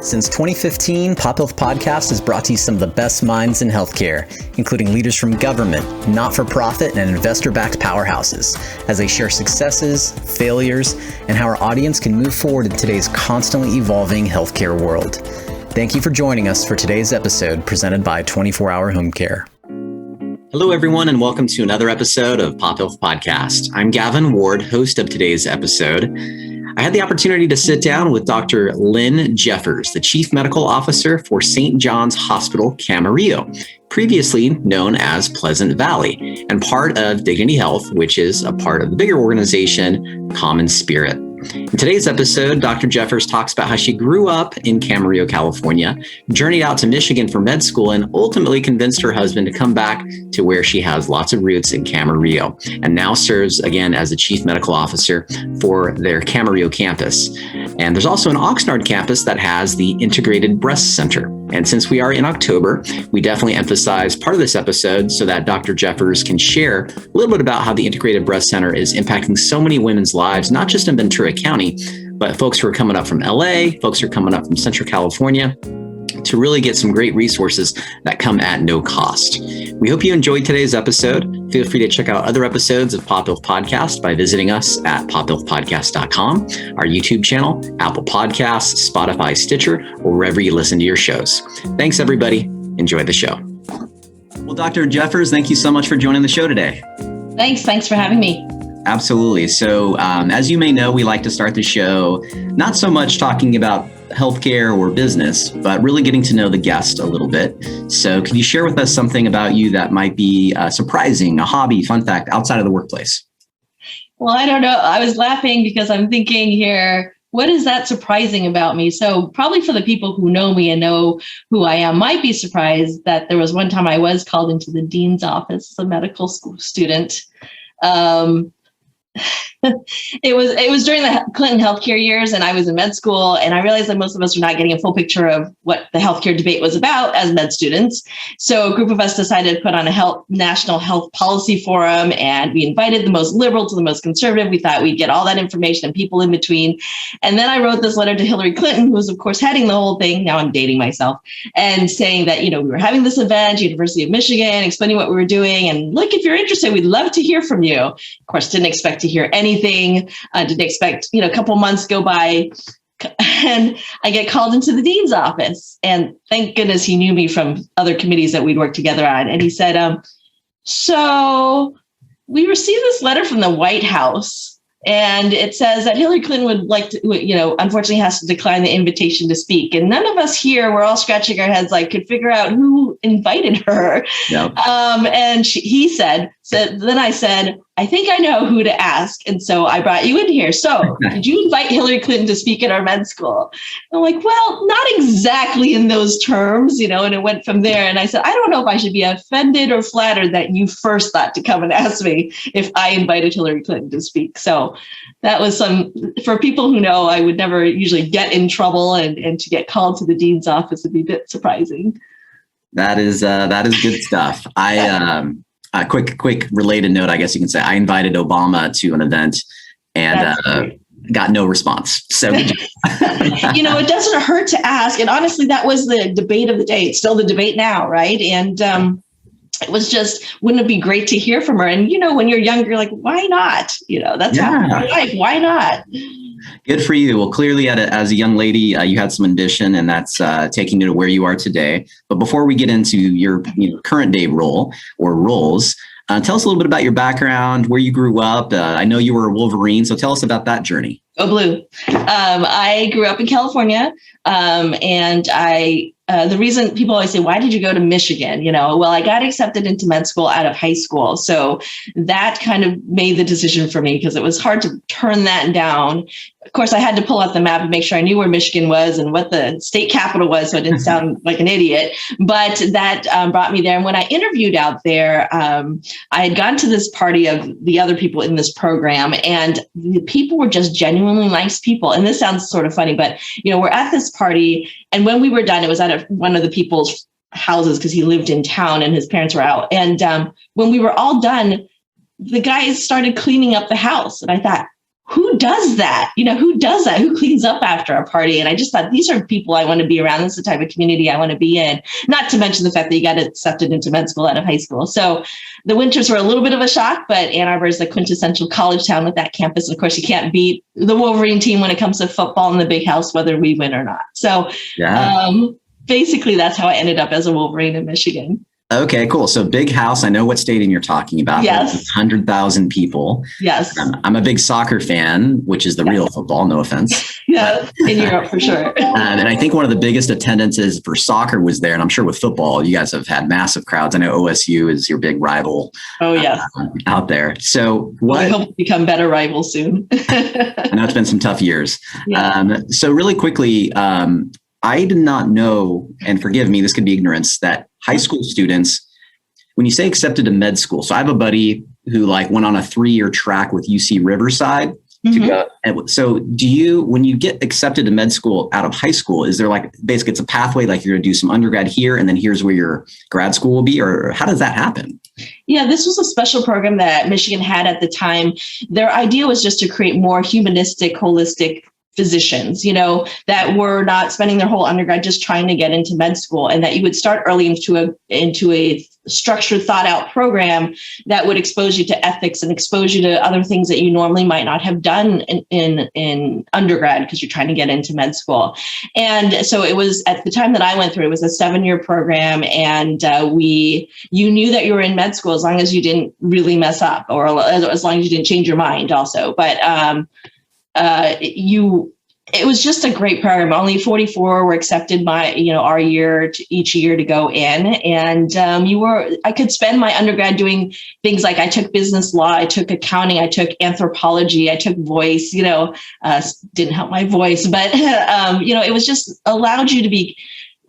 Since 2015, Pop Health Podcast has brought to you some of the best minds in healthcare, including leaders from government, not-for-profit, and investor-backed powerhouses, as they share successes, failures, and how our audience can move forward in today's constantly evolving healthcare world. Thank you for joining us for today's episode presented by 24 Hour Home Care. Hello, everyone, and welcome to another episode of Pop Health Podcast. I'm Gavin Ward, host of today's episode. I had the opportunity to sit down with Dr. Lynn Jeffers, the Chief Medical Officer for St. John's Hospital, Camarillo, previously known as Pleasant Valley, and part of Dignity Health, which is a part of the bigger organization, Common Spirit. In today's episode, Dr. Jeffers talks about how she grew up in Camarillo, California, journeyed out to Michigan for med school, and ultimately convinced her husband to come back to where she has lots of roots in Camarillo, and now serves again as the Chief Medical Officer for their Camarillo campus. And there's also an Oxnard campus that has the Integrated Breast Center. And since we are in October, we definitely emphasize part of this episode so that Dr. Jeffers can share a little bit about how the Integrated Breast Center is impacting so many women's lives, not just in Ventura County, but folks who are coming up from LA, folks who are coming up from Central California, to really get some great resources that come at no cost. We hope you enjoyed today's episode. Feel free to check out other episodes of Pop Health Podcast by visiting us at pophealthpodcast.com, our YouTube channel, Apple Podcasts, Spotify, Stitcher, or wherever you listen to your shows. Thanks, everybody. Enjoy the show. Well, Dr. Jeffers, thank you so much for joining the show today. Thanks for having me. Absolutely. So as you may know, we like to start the show not so much talking about healthcare or business, but really getting to know the guest a little bit. So can you share with us something about you that might be surprising, a hobby, fun fact outside of the workplace? Well, I don't know. I was laughing because I'm thinking here, what is that surprising about me? So probably for the people who know me and know who I am, might be surprised that there was one time I was called into the dean's office as a medical school student. It was during the Clinton healthcare years, and I was in med school, and I realized that most of us were not getting a full picture of what the healthcare debate was about as med students. So a group of us decided to put on a national health policy forum, and we invited the most liberal to the most conservative. We thought we'd get all that information and people in between. And then I wrote this letter to Hillary Clinton, who was, of course, heading the whole thing. Now I'm dating myself, and saying that, we were having this event, University of Michigan, explaining what we were doing. And look, if you're interested, we'd love to hear from you. Of course, didn't expect to hear anything. Didn't expect, a couple months go by, and I get called into the dean's office. And thank goodness he knew me from other committees that we'd worked together on. And he said, so we received this letter from the White House, and it says that Hillary Clinton would like to, unfortunately has to decline the invitation to speak. And none of us here, we're all scratching our heads, could figure out who invited her. Yep. And he said, then I said, I think I know who to ask. And so I brought you in here. So did you invite Hillary Clinton to speak at our med school? And I'm like, well, not exactly in those terms, and it went from there. And I said, I don't know if I should be offended or flattered that you first thought to come and ask me if I invited Hillary Clinton to speak. So that was for people who know, I would never usually get in trouble, and to get called to the dean's office would be a bit surprising. That is good stuff. Quick related note, I guess you can say, I invited Obama to an event and got no response. So, it doesn't hurt to ask. And honestly, that was the debate of the day. It's still the debate now, right? And it was just, wouldn't it be great to hear from her? And, when you're younger, you're like, why not? That's half your life. Why not? Good for you. Well, clearly as a young lady, you had some ambition, and that's taking you to where you are today. But before we get into your current day role or roles, tell us a little bit about your background, where you grew up. I know you were a Wolverine, so tell us about that journey. Go Blue. I grew up in California, and the reason people always say, why did you go to Michigan? Well, I got accepted into med school out of high school. So that kind of made the decision for me, because it was hard to turn that down. Of course, I had to pull out the map and make sure I knew where Michigan was and what the state capital was, so I didn't sound like an idiot. But that brought me there. And when I interviewed out there, I had gone to this party of the other people in this program, and the people were just genuinely nice people. And this sounds sort of funny, but we're at this party, and when we were done, it was at one of the people's houses because he lived in town and his parents were out. And when we were all done, the guys started cleaning up the house, and I thought, who does that? Who does that? Who cleans up after a party? And I just thought, these are people I want to be around. This is the type of community I want to be in. Not to mention the fact that you got accepted into med school out of high school. So the winters were a little bit of a shock, but Ann Arbor is the quintessential college town with that campus. Of course, you can't beat the Wolverine team when it comes to football in the big house, whether we win or not. So basically, that's how I ended up as a Wolverine in Michigan. Okay, cool. So big house. I know what stadium you're talking about. Yes. 100,000 people. Yes. I'm a big soccer fan, which is the real football, no offense. Yeah, in Europe for sure. And I think one of the biggest attendances for soccer was there. And I'm sure with football, you guys have had massive crowds. I know OSU is your big rival. Oh, yes. Out there. So I hope to become better rivals soon. I know it's been some tough years. Yeah. So really quickly, I did not know, and forgive me, this could be ignorance, that high school students, when you say accepted to med school, so I have a buddy who went on a 3-year track with UC Riverside to go. And so when you get accepted to med school out of high school, is there basically it's a pathway, you're going to do some undergrad here and then here's where your grad school will be, or how does that happen? Yeah, this was a special program that Michigan had at the time. Their idea was just to create more humanistic, holistic physicians, that were not spending their whole undergrad just trying to get into med school, and that you would start early into a structured, thought out program that would expose you to ethics and expose you to other things that you normally might not have done in undergrad because you're trying to get into med school. And so it was, at the time that I went through, it was a 7-year program, and you knew that you were in med school as long as you didn't really mess up, or as long as you didn't change your mind also. But it was just a great program. Only 44 were accepted our year each year to go in. And I could spend my undergrad doing things like I took business law, I took accounting, I took anthropology, I took voice, didn't help my voice, but it was just allowed you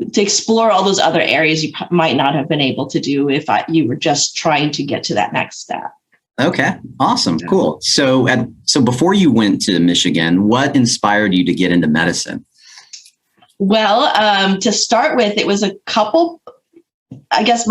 to explore all those other areas you might not have been able to do if you were just trying to get to that next step. Okay, awesome, cool. So before you went to Michigan, what inspired you to get into medicine? Well, to start with, it was a couple, I guess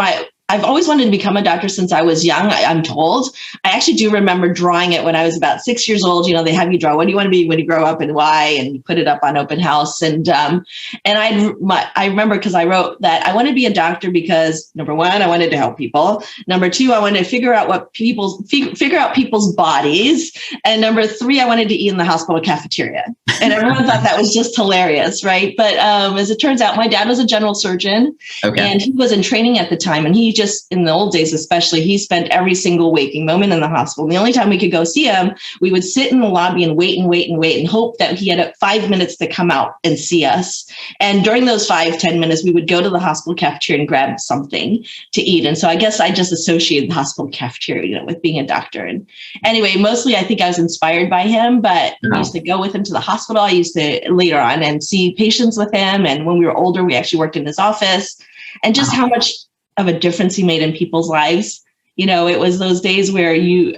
I've always wanted to become a doctor since I was young, I'm told. I actually do remember drawing it when I was about 6 years old. They have you draw, what do you want to be when you grow up and why? And you put it up on open house. And I remember because I wrote that I wanted to be a doctor because, number one, I wanted to help people. Number two, I wanted to figure out people's bodies. And number three, I wanted to eat in the hospital cafeteria. And everyone thought that was just hilarious, right? But as it turns out, my dad was a general surgeon, and he was in training at the time. And he just, in the old days especially, he spent every single waking moment in the hospital. And the only time we could go see him, we would sit in the lobby and wait and hope that he had 5 minutes to come out and see us. And during those 5-10 minutes, we would go to the hospital cafeteria and grab something to eat. And so I guess I just associated the hospital cafeteria, with being a doctor. And anyway, mostly I think I was inspired by him, but I used to go with him to the hospital. I used to later on and see patients with him. And when we were older, we actually worked in his office, and just how much of a difference he made in people's lives. It was those days where we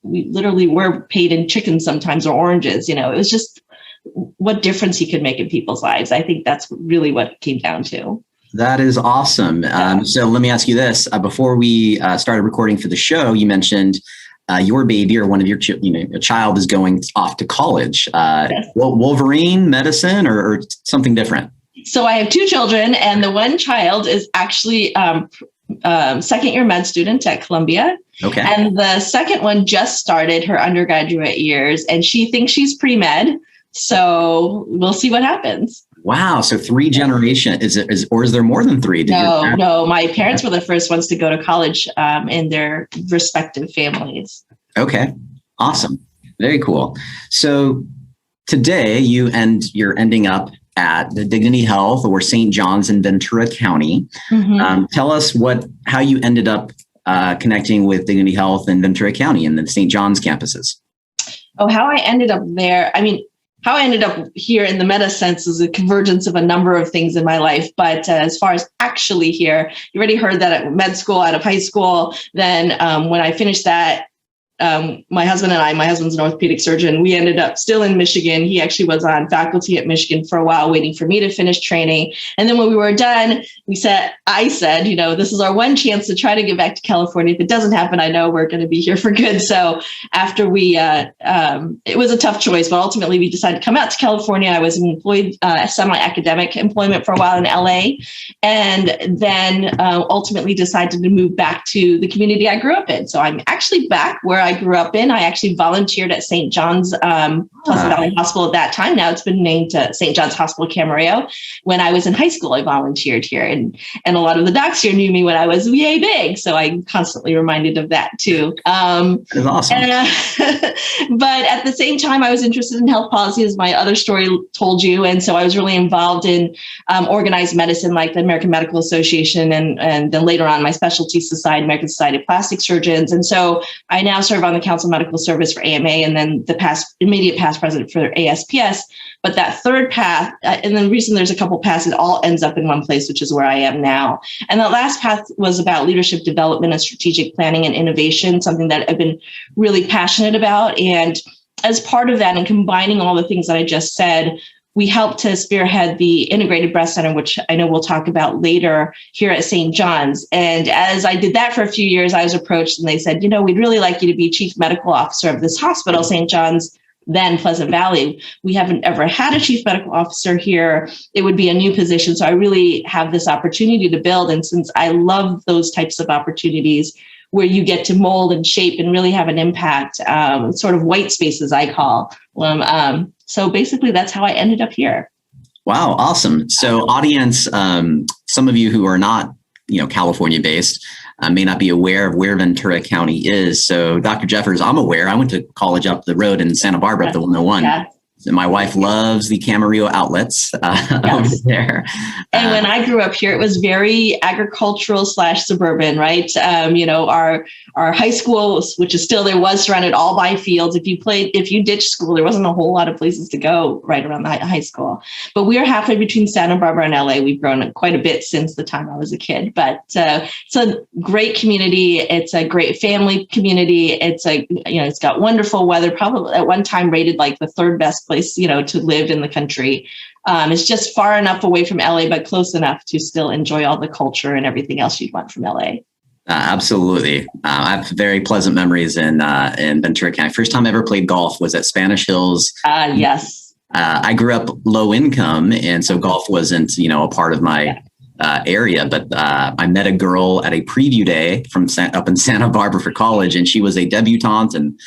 literally were paid in chicken sometimes, or oranges. It was just what difference he could make in people's lives. I think that's really what it came down to. That is awesome. So let me ask you this. Before we started recording for the show, you mentioned your baby, or one of your a child is going off to college. Yes. Wolverine, medicine, or something different? So I have 2 children, and the one child is actually second-year med student at Columbia. Okay. And the second one just started her undergraduate years, and she thinks she's pre-med. So we'll see what happens. Wow. So 3 generations, or is there more than 3? No. My parents were the first ones to go to college in their respective families. Okay. Awesome. Very cool. So today you're ending up at the Dignity Health, or St. John's in Ventura County. Mm-hmm. Tell us how you ended up connecting with Dignity Health in Ventura County and the St. John's campuses. Oh, how I ended up there. How I ended up here in the meta sense is a convergence of a number of things in my life. But as far as actually here, you already heard that at med school, out of high school. Then when I finished that, my husband and I, my husband's an orthopedic surgeon, we ended up still in Michigan. He actually was on faculty at Michigan for a while, waiting for me to finish training. And then when we were done, I said, this is our one chance to try to get back to California. If it doesn't happen, I know we're going to be here for good. So after it was a tough choice, but ultimately we decided to come out to California. I was employed, semi-academic employment for a while in LA, and then ultimately decided to move back to the community I grew up in. So I'm actually back where I grew up in. I actually volunteered at St. John's Pleasant Valley Hospital at that time. Now it's been named St. John's Hospital Camarillo. When I was in high school, I volunteered here, and a lot of the docs here knew me when I was yay big. So I'm constantly reminded of that too. That's awesome. But at the same time, I was interested in health policy, as my other story told you. And so I was really involved in organized medicine, like the American Medical Association, and then later on my specialty society, American Society of Plastic Surgeons. And so I now serve on the Council of Medical Service for AMA, and then the immediate past president for ASPS. But that third path, and the reason there's a couple paths, it all ends up in one place, which is where I am now. And that last path was about leadership development and strategic planning and innovation, something that I've been really passionate about. And as part of that, and combining all the things that I just said, we helped to spearhead the Integrated Breast Center, which I know we'll talk about later here at St. John's. And as I did that for a few years, I was approached and they said, we'd really like you to be chief medical officer of this hospital, St. John's, then Pleasant Valley. We haven't ever had a chief medical officer here. It would be a new position. So I really have this opportunity to build. And since I love those types of opportunities where you get to mold and shape and really have an impact, sort of white spaces, I call them. So basically, that's how I ended up here. Wow, awesome. So audience, some of you who are not, California based, may not be aware of where Ventura County is. So Dr. Jeffers, I'm aware. I went to college up the road in Santa Barbara at the 101. Yeah. And my wife loves the Camarillo outlets over there. And when I grew up here, it was very agricultural / suburban, right? Our high school, which is still there, was surrounded all by fields. If you ditched school, there wasn't a whole lot of places to go right around the high school. But we're halfway between Santa Barbara and LA. We've grown quite a bit since the time I was a kid. But it's a great community. It's a great family community. It's got wonderful weather. Probably at one time rated like the third best place, to live in the country. It's just far enough away from LA, but close enough to still enjoy all the culture and everything else you'd want from LA. Absolutely. I have very pleasant memories in Ventura County. First time I ever played golf was at Spanish Hills. Yes. I grew up low income, and so golf wasn't, a part of my area. But I met a girl at a preview day up in Santa Barbara for college, and she was a debutante and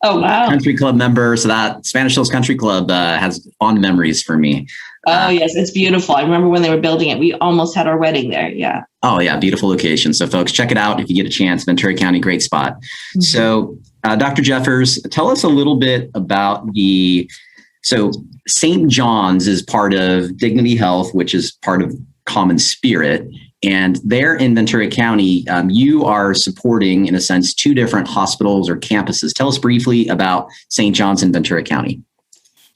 oh, wow. country club member. So that Spanish Hills Country Club has fond memories for me. Oh, yes. It's beautiful. I remember when they were building it, we almost had our wedding there. Yeah. Oh, yeah. Beautiful location. So folks, check it out if you get a chance. Ventura County, great spot. Mm-hmm. So Dr. Jeffers, tell us a little bit about so St. John's is part of Dignity Health, which is part of Common Spirit. And there in Ventura County, you are supporting, in a sense, two different hospitals or campuses. Tell us briefly about St. John's and Ventura County.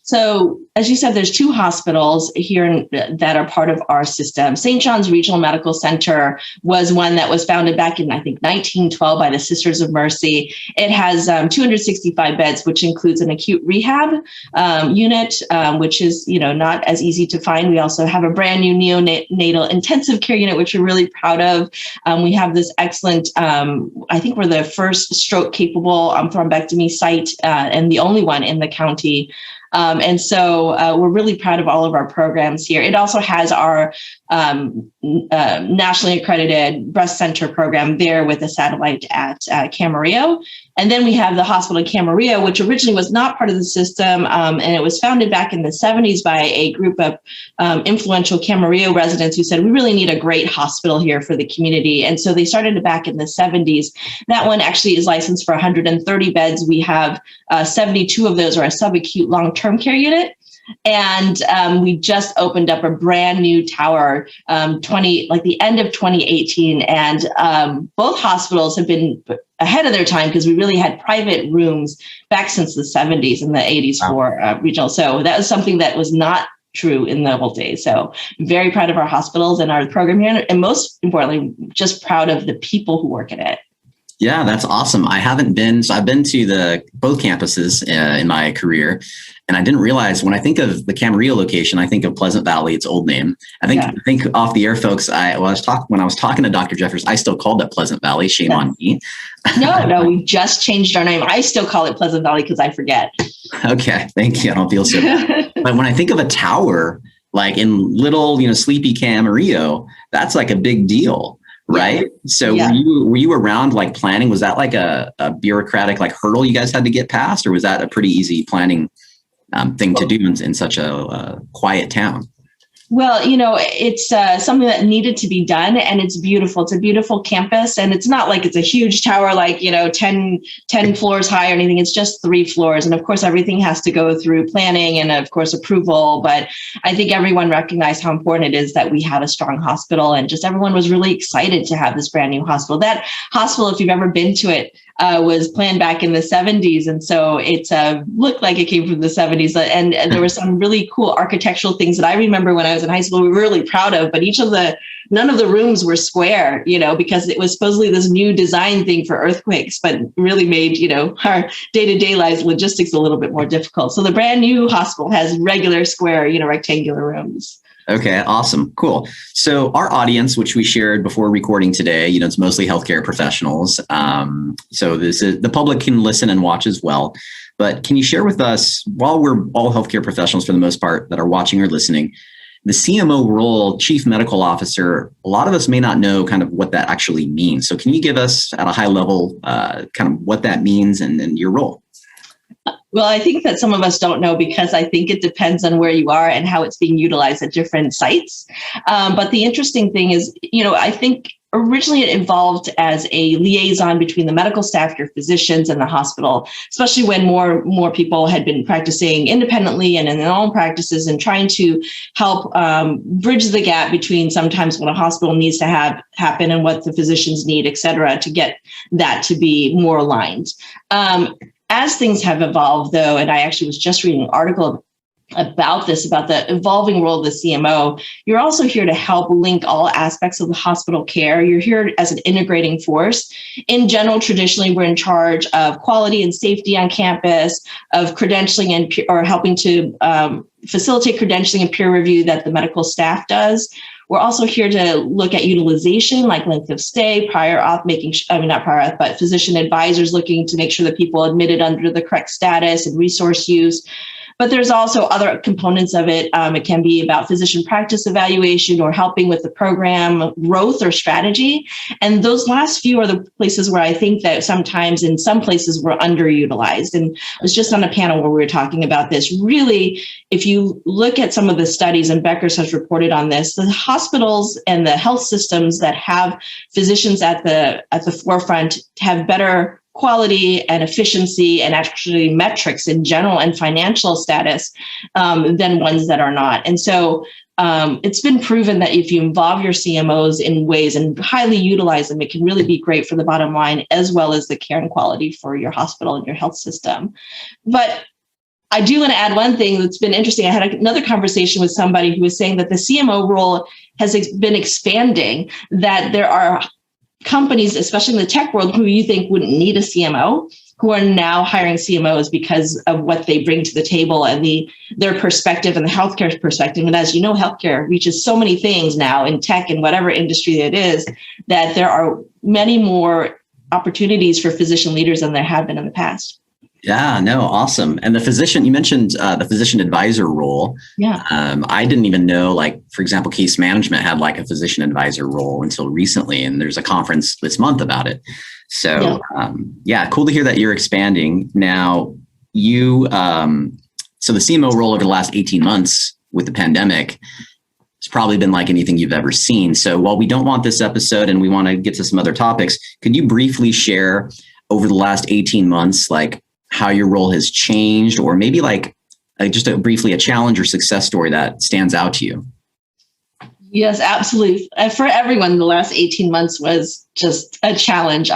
So, as you said, there's two hospitals here that are part of our system. St. John's Regional Medical Center was one that was founded back in, I think, 1912 by the Sisters of Mercy. It has 265 beds, which includes an acute rehab unit, which is, not as easy to find. We also have a brand new neonatal intensive care unit, which we're really proud of. We have this excellent, I think we're the first stroke capable thrombectomy site and the only one in the county. And so we're really proud of all of our programs here. It also has our nationally accredited breast center program there with a satellite at Camarillo. And then we have the hospital in Camarillo, which originally was not part of the system. And it was founded back in the 70s by a group of influential Camarillo residents who said, we really need a great hospital here for the community. And so they started it back in the 70s. That one actually is licensed for 130 beds. We have 72 of those are a subacute long-term care unit. And we just opened up a brand new tower, the end of 2018. And both hospitals have been ahead of their time because we really had private rooms back since the 70s and the 80s for regional. So that was something that was not true in the old days. So very proud of our hospitals and our program here. And most importantly, just proud of the people who work in it. Yeah, that's awesome. I haven't been, so I've been to both campuses in my career. And I didn't realize when I think of the Camarillo location, I think of Pleasant Valley, its old name. I think off the air, folks, when I was talking to Dr. Jeffers, I still called it Pleasant Valley. Shame on me. No, we just changed our name. I still call it Pleasant Valley because I forget. Okay, thank you. I don't feel so bad. But when I think of a tower, like in little, sleepy Camarillo, that's like a big deal. Right. So were you around like planning? Was that like a bureaucratic like hurdle you guys had to get past, or was that a pretty easy planning thing to do in such a quiet town? Well, it's something that needed to be done, and it's beautiful. It's a beautiful campus, and it's not like it's a huge tower, like, 10 floors high or anything. It's just 3 floors. And of course, everything has to go through planning and of course, approval. But I think everyone recognized how important it is that we have a strong hospital, and just everyone was really excited to have this brand new hospital. That hospital, if you've ever been to it, was planned back in the 70s. And so it looked like it came from the 70s. And there were some really cool architectural things that I remember when I was in high school we were really proud of. But none of the rooms were square, because it was supposedly this new design thing for earthquakes, but really made, our day-to-day lives logistics a little bit more difficult. So the brand new hospital has regular square, rectangular rooms. Okay, awesome. Cool. So our audience, which we shared before recording today, it's mostly healthcare professionals. So the public can listen and watch as well. But can you share with us, while we're all healthcare professionals for the most part that are watching or listening, the CMO role, Chief Medical Officer, a lot of us may not know kind of what that actually means. So can you give us at a high level kind of what that means and your role? Well, I think that some of us don't know, because I think it depends on where you are and how it's being utilized at different sites. But the interesting thing is, I think originally it evolved as a liaison between the medical staff, your physicians, and the hospital, especially when more people had been practicing independently and in their own practices, and trying to help bridge the gap between sometimes what a hospital needs to have happen and what the physicians need, et cetera, to get that to be more aligned. As things have evolved, though, and I actually was just reading an article about this, about the evolving role of the CMO, you're also here to help link all aspects of the hospital care. You're here as an integrating force. In general, traditionally, we're in charge of quality and safety on campus, of credentialing or helping to facilitate credentialing and peer review that the medical staff does. We're also here to look at utilization, like length of stay, prior auth, not prior auth, but physician advisors looking to make sure that people admitted under the correct status, and resource use. But there's also other components of it. It can be about physician practice evaluation or helping with the program growth or strategy. And those last few are the places where I think that sometimes in some places we're underutilized. And I was just on a panel where we were talking about this. Really, if you look at some of the studies, and Becker's has reported on this, the hospitals and the health systems that have physicians at the forefront have better quality and efficiency and actually metrics in general and financial status than ones that are not. And so it's been proven that if you involve your CMOs in ways and highly utilize them, it can really be great for the bottom line, as well as the care and quality for your hospital and your health system. But I do want to add one thing that's been interesting. I had another conversation with somebody who was saying that the CMO role has been expanding, that there are companies, especially in the tech world, who you think wouldn't need a CMO, who are now hiring CMOs because of what they bring to the table and their perspective and the healthcare perspective. And as you know, healthcare reaches so many things now in tech and whatever industry it is, that there are many more opportunities for physician leaders than there have been in the past. Yeah, no, awesome. And the physician, you mentioned the physician advisor role. Yeah. I didn't even know, like, for example, case management had like a physician advisor role until recently. And there's a conference this month about it. So cool to hear that you're expanding. Now, so the CMO role over the last 18 months with the pandemic, it's probably been like anything you've ever seen. So while we don't want this episode and we want to get to some other topics, could you briefly share over the last 18 months, like, how your role has changed, or maybe like just briefly a challenge or success story that stands out to you? Yes, absolutely. For everyone, the last 18 months was just a challenge.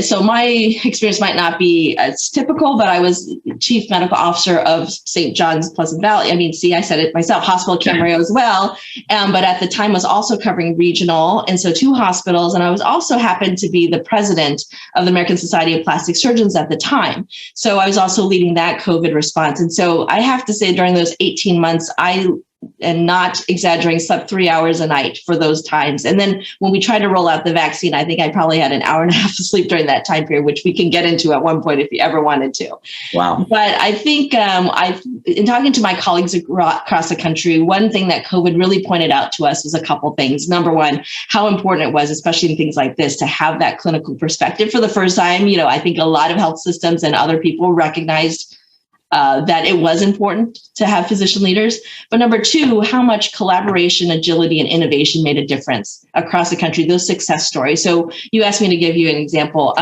So my experience might not be as typical, but I was chief medical officer of St. John's Pleasant Valley. I mean, see, I said it myself, hospital Camarillo as well. But at the time was also covering regional. And so 2 hospitals. And I was also happened to be the president of the American Society of Plastic Surgeons at the time. So I was also leading that COVID response. And so I have to say during those 18 months, and not exaggerating, slept 3 hours a night for those times. And then when we tried to roll out the vaccine, I think I probably had an hour and a half of sleep during that time period, which we can get into at one point if you ever wanted to. Wow. But I think in talking to my colleagues across the country, one thing that COVID really pointed out to us was a couple things. Number one, how important it was, especially in things like this, to have that clinical perspective for the first time. I think a lot of health systems and other people recognized that it was important to have physician leaders. But number 2, how much collaboration, agility, and innovation made a difference across the country, those success stories. So you asked me to give you an example.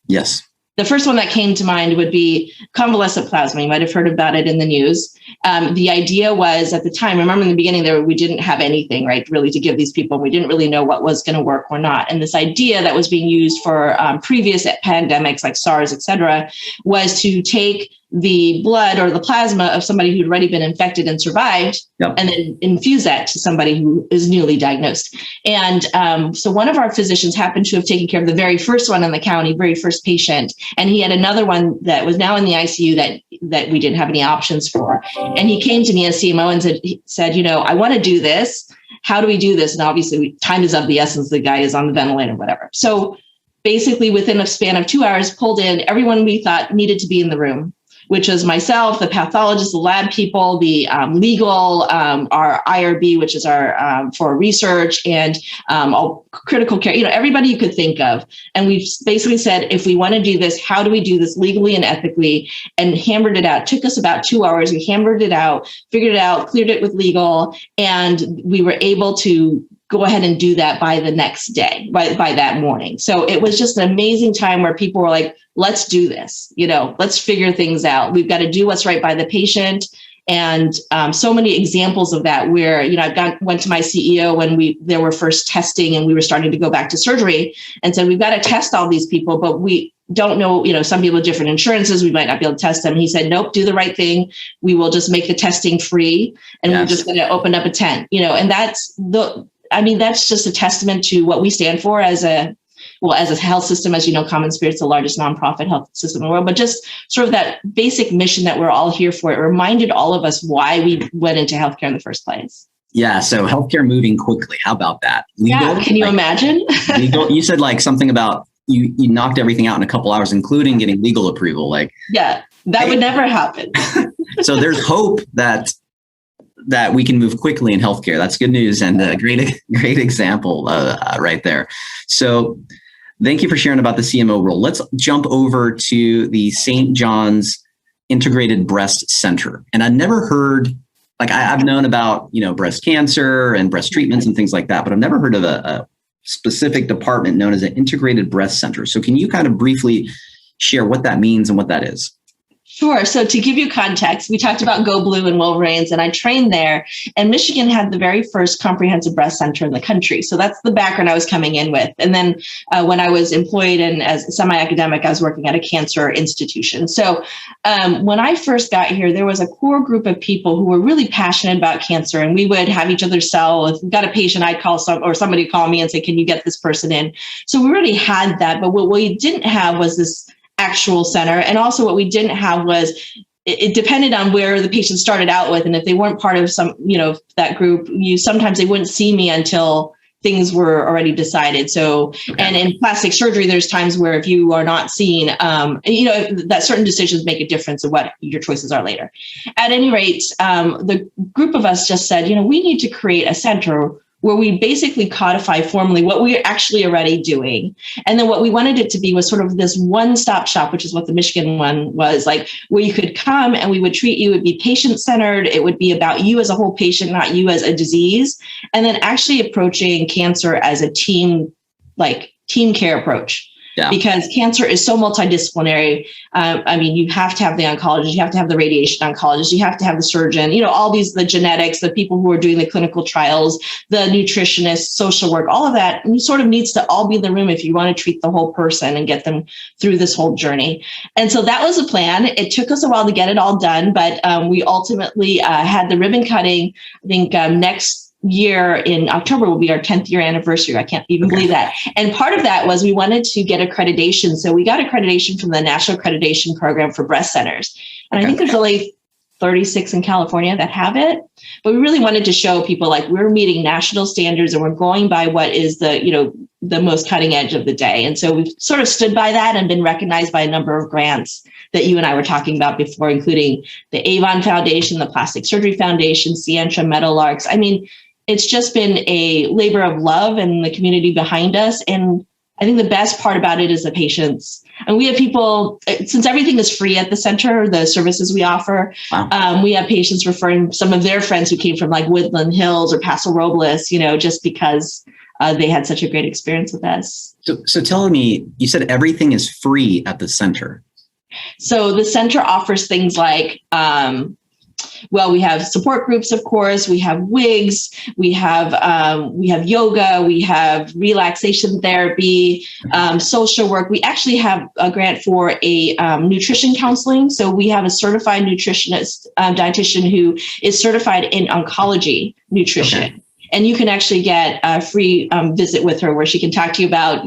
Yes. The first one that came to mind would be convalescent plasma. You might have heard about it in the news. The idea was at the time, remember in the beginning, we didn't have anything, right, really to give these people. We didn't really know what was going to work or not. And this idea that was being used for previous pandemics like SARS, et cetera, was to take the blood or the plasma of somebody who'd already been infected and survived, yep, and then infuse that to somebody who is newly diagnosed. And so one of our physicians happened to have taken care of the very first one in the county, very first patient. And he had another one that was now in the ICU that we didn't have any options for. And he came to me as CMO and said, I want to do this. How do we do this? And obviously time is of the essence. The guy is on the ventilator, whatever. So basically within a span of 2 hours, pulled in everyone we thought needed to be in the room, which was myself, the pathologist, the lab people, the legal, our IRB, which is our for research, and all critical care, everybody you could think of. And we basically said, if we want to do this, how do we do this legally and ethically? And hammered it out. It took us about 2 hours. We hammered it out, figured it out, cleared it with legal, and we were able to go ahead and do that by the next day, by that morning. So it was just an amazing time where people were like, let's do this, let's figure things out. We've got to do what's right by the patient. And so many examples of that where, went to my CEO when there were first testing and we were starting to go back to surgery and said, we've got to test all these people, but we don't know, some people have different insurances. We might not be able to test them. He said, nope, do the right thing. We will just make the testing free. And We're just going to open up a tent, and that's just a testament to what we stand for as a health system. As you know, Common Spirit's the largest nonprofit health system in the world, but just sort of that basic mission that we're all here for. It reminded all of us why we went into healthcare in the first place. Yeah. So healthcare moving quickly. How about that? Legal, yeah. Can you imagine? Legal, you said something about you knocked everything out in a couple hours, including getting legal approval. Yeah, that would never happen. So there's hope that we can move quickly in healthcare. That's good news and a great example right there. So thank you for sharing about the CMO role. Let's jump over to the St. John's Integrated Breast Center. And I've never heard, I've known about, breast cancer and breast treatments and things like that, but I've never heard of a specific department known as an Integrated Breast Center. So can you kind of briefly share what that means and what that is? Sure. So to give you context, we talked about Go Blue and Wolverines, and I trained there. And Michigan had the very first comprehensive breast center in the country. So that's the background I was coming in with. And then when I was employed and as semi-academic, I was working at a cancer institution. So when I first got here, there was a core group of people who were really passionate about cancer. And we would have each other sell. If we got a patient, I'd call somebody call me and say, can you get this person in? So we already had that. But what we didn't have was this actual center. And also what we didn't have was it depended on where the patient started out with. And if they weren't part of that group, sometimes they wouldn't see me until things were already decided. So, okay. And in plastic surgery, there's times where if you are not seen, that certain decisions make a difference of what your choices are later. At any rate, the group of us just said, we need to create a center where we basically codify formally what we're actually already doing. And then what we wanted it to be was sort of this one-stop shop, which is what the Michigan one was, where you could come and we would treat you. It would be patient-centered. It would be about you as a whole patient, not you as a disease. And then actually approaching cancer as a team care approach. because cancer is so multidisciplinary. I mean, you have to have the oncologist, you have to have the radiation oncologist, you have to have the surgeon, all these, the genetics, the people who are doing the clinical trials, the nutritionist, social work, all of that sort of needs to all be in the room if you want to treat the whole person and get them through this whole journey. And so that was a plan. It took us a while to get it all done, but we ultimately had the ribbon cutting. I think next year in October will be our 10th year anniversary. I can't even believe that. And part of that was we wanted to get accreditation. So we got accreditation from the National Accreditation Program for Breast Centers. And I think there's only 36 in California that have it. But we really wanted to show people like we're meeting national standards and we're going by what is the most cutting edge of the day. And so we've sort of stood by that and been recognized by a number of grants that you and I were talking about before, including the Avon Foundation, the Plastic Surgery Foundation, Sientra, Meadowlarks. I mean, it's just been a labor of love and the community behind us. And I think the best part about it is the patients. And we have people, since everything is free at the center, the services we offer, we have patients referring some of their friends who came from like Woodland Hills or Paso Robles, just because they had such a great experience with us. So tell me, you said everything is free at the center. So the center offers things like, we have support groups, of course, we have wigs, we have yoga, we have relaxation therapy, social work. We actually have a grant for a nutrition counseling. So we have a certified nutritionist, dietitian who is certified in oncology nutrition. Okay. And you can actually get a free visit with her where she can talk to you about,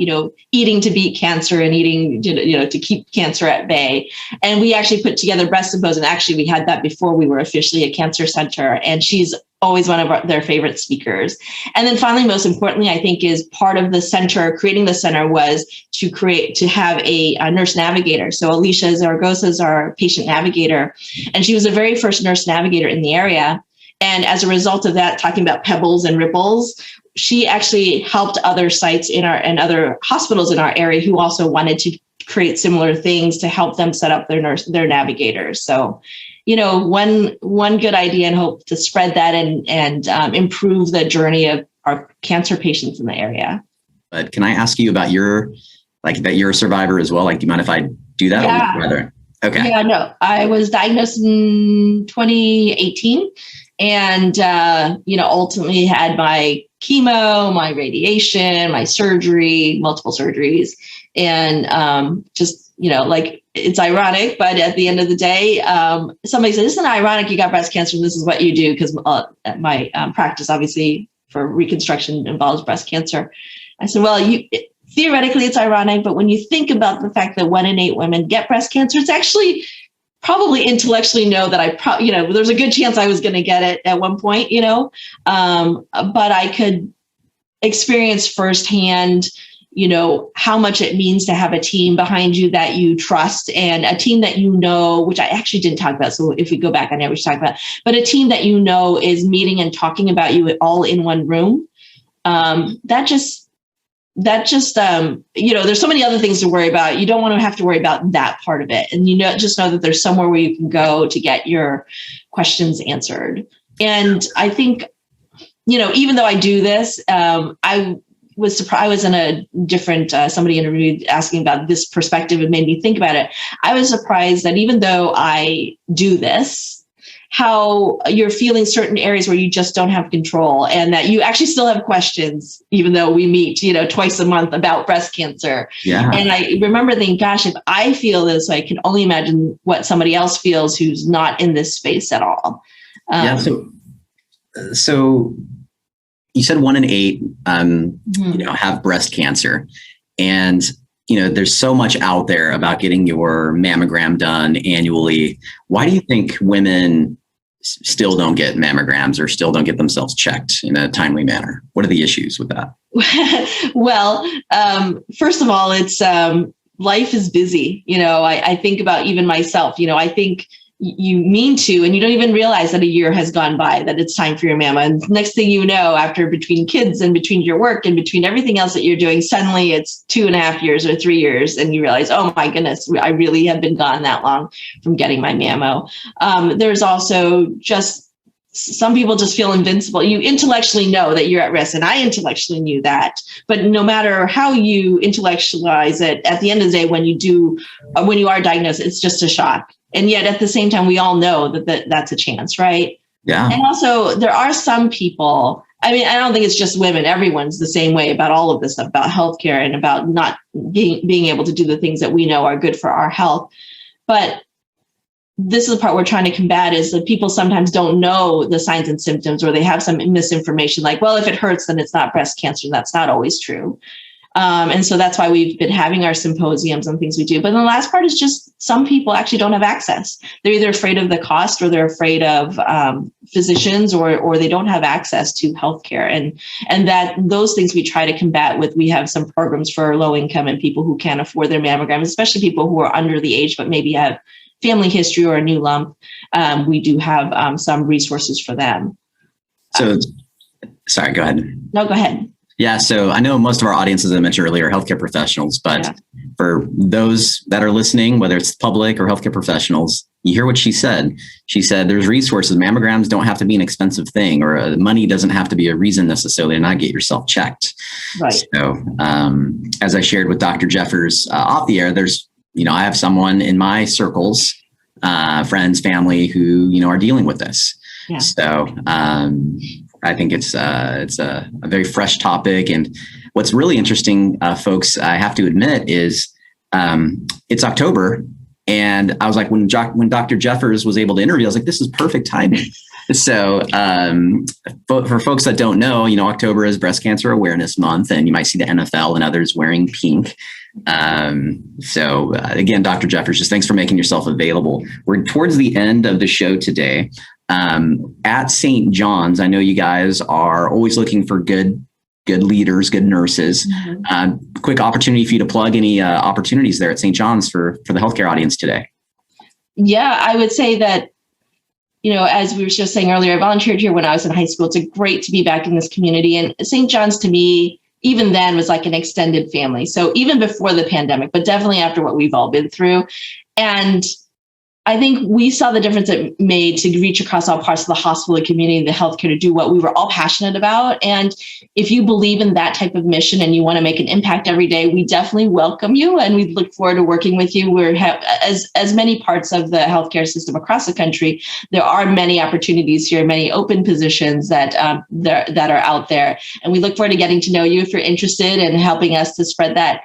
eating to beat cancer and eating, to keep cancer at bay. And we actually put together Breast Symposium. Actually, we had that before we were officially a cancer center. And she's always one of their favorite speakers. And then finally, most importantly, I think is part of the center, creating the center was to have a nurse navigator. So Alicia Zaragoza is our patient navigator. And she was the very first nurse navigator in the area. And as a result of that, talking about pebbles and ripples, she actually helped other sites and other hospitals in our area who also wanted to create similar things to help them set up their navigators. So, one good idea and hope to spread that and improve the journey of our cancer patients in the area. But can I ask you about that you're a survivor as well? Like, do you mind if I do that? Yeah. Okay. Yeah, no, I was diagnosed in 2018. And, ultimately had my chemo, my radiation, my surgery, multiple surgeries. And it's ironic, but at the end of the day, somebody said, isn't it ironic you got breast cancer and this is what you do? Because my practice, obviously, for reconstruction involves breast cancer. I said, well, theoretically, it's ironic, but when you think about the fact that 1 in 8 women get breast cancer, it's actually probably intellectually know that there's a good chance I was going to get it at one point, but I could experience firsthand, how much it means to have a team behind you that you trust and a team that which I actually didn't talk about. So if we go back, I know we should talk about, but a team that is meeting and talking about you all in one room. There's so many other things to worry about. You don't want to have to worry about that part of it. And just know that there's somewhere where you can go to get your questions answered. And I think, even though I do this, I was surprised. I was in a different, somebody interviewed asking about this perspective and made me think about it. I was surprised that even though I do this, how you're feeling certain areas where you just don't have control and that you actually still have questions, even though we meet, twice a month about breast cancer. Yeah. And I remember thinking, gosh, if I feel this, I can only imagine what somebody else feels who's not in this space at all. So you said 1 in 8, have breast cancer, and there's so much out there about getting your mammogram done annually. Why do you think women still don't get mammograms or still don't get themselves checked in a timely manner? What are the issues with that? Well, first of all, it's life is busy. I think about even myself, I think you mean to, and you don't even realize that a year has gone by, that it's time for your mamma. And next thing you know, after between kids and between your work and between everything else that you're doing, suddenly it's 2.5 years or 3 years. And you realize, oh my goodness, I really have been gone that long from getting my mammo. There's also just some people just feel invincible. You intellectually know that you're at risk, and I intellectually knew that. But no matter how you intellectualize it, at the end of the day, when you are diagnosed, it's just a shock. And yet at the same time, we all know that that's a chance, right? Yeah. And also, there are some people, I mean, I don't think it's just women. Everyone's the same way about all of this stuff, about healthcare and about not being able to do the things that we know are good for our health. But this is the part we're trying to combat, is that people sometimes don't know the signs and symptoms, or they have some misinformation like, well, if it hurts, then it's not breast cancer. That's not always true. And so that's why we've been having our symposiums and things we do. But the last part is just some people actually don't have access. They're either afraid of the cost, or they're afraid of physicians, or they don't have access to healthcare. And that those things we try to combat with. We have some programs for low income and people who can't afford their mammograms, especially people who are under the age but maybe have family history or a new lump. We do have some resources for them. So, sorry, go ahead. No, go ahead. Yeah, so I know most of our audience, as I mentioned earlier, are healthcare professionals, but for those that are listening, whether it's public or healthcare professionals, you hear what she said. She said there's resources. Mammograms don't have to be an expensive thing, or money doesn't have to be a reason necessarily to not get yourself checked. Right. So as I shared with Dr. Jeffers off the air, there's, I have someone in my circles, friends, family who, are dealing with this. Yeah. So I think it's a very fresh topic. And what's really interesting, folks, I have to admit, is it's October. And I was like, when Dr. Jeffers was able to interview, I was like, this is perfect timing. So for folks that don't know, October is Breast Cancer Awareness Month, and you might see the NFL and others wearing pink. So again, Dr. Jeffers, just thanks for making yourself available. We're towards the end of the show today. At St. John's, I know you guys are always looking for good leaders, good nurses. Mm-hmm. Quick opportunity for you to plug any opportunities there at St. John's for the healthcare audience today. Yeah, I would say that, as we were just saying earlier, I volunteered here when I was in high school. It's great to be back in this community. And St. John's, to me, even then, was like an extended family. So even before the pandemic, but definitely after what we've all been through. And I think we saw the difference it made to reach across all parts of the hospital, the community, the healthcare, to do what we were all passionate about. And if you believe in that type of mission and you want to make an impact every day, we definitely welcome you, and we look forward to working with you. We have, as many parts of the healthcare system across the country, there are many opportunities here, many open positions that are out there, and we look forward to getting to know you if you're interested in helping us to spread that.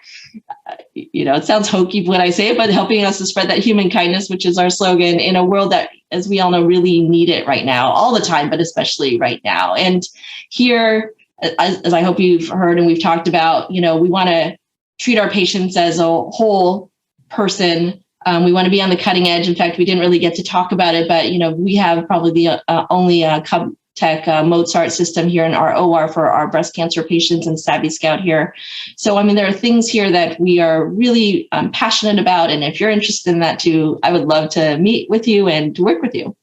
It sounds hokey when I say it, but helping us to spread that human kindness, which is our slogan, in a world that, as we all know, really need it right now, all the time, but especially right now. And here, as I hope you've heard and we've talked about, we want to treat our patients as a whole person. We want to be on the cutting edge. In fact, we didn't really get to talk about it, but, we have probably the only Tech Mozart system here in our OR for our breast cancer patients, and Savvy Scout here. So, there are things here that we are really passionate about. And if you're interested in that too, I would love to meet with you and to work with you.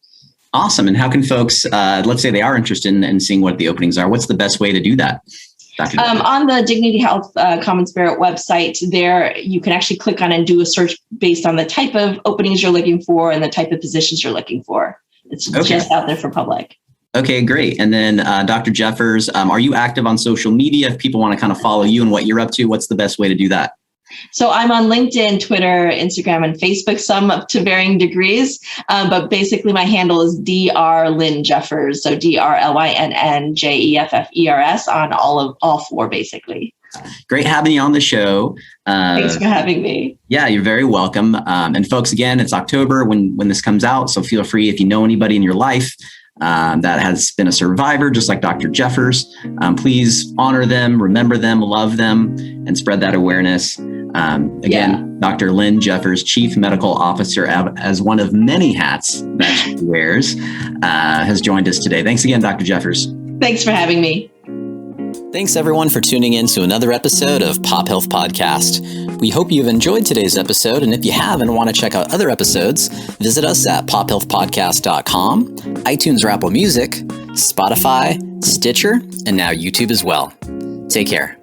Awesome. And how can folks, let's say they are interested in seeing what the openings are, what's the best way to do that? On the Dignity Health Common Spirit website, there you can actually click on and do a search based on the type of openings you're looking for and the type of positions you're looking for. It's just out there for public. Okay, great. And then Dr. Jeffers, are you active on social media? If people want to kind of follow you and what you're up to, what's the best way to do that? So I'm on LinkedIn, Twitter, Instagram, and Facebook, some up to varying degrees. But basically my handle is Dr. Lynn Jeffers. So DrLynnJeffers on all four, basically. Great having you on the show. Thanks for having me. Yeah, you're very welcome. And folks, again, it's October when this comes out. So feel free, if you know anybody in your life that has been a survivor, just like Dr. Jeffers, please honor them, remember them, love them, and spread that awareness. Dr. Lynn Jeffers, Chief Medical Officer, as one of many hats that she wears, has joined us today. Thanks again, Dr. Jeffers. Thanks for having me. Thanks everyone for tuning in to another episode of Pop Health Podcast. We hope you've enjoyed today's episode, and if you have and want to check out other episodes, visit us at pophealthpodcast.com, iTunes or Apple Music, Spotify, Stitcher, and now YouTube as well. Take care.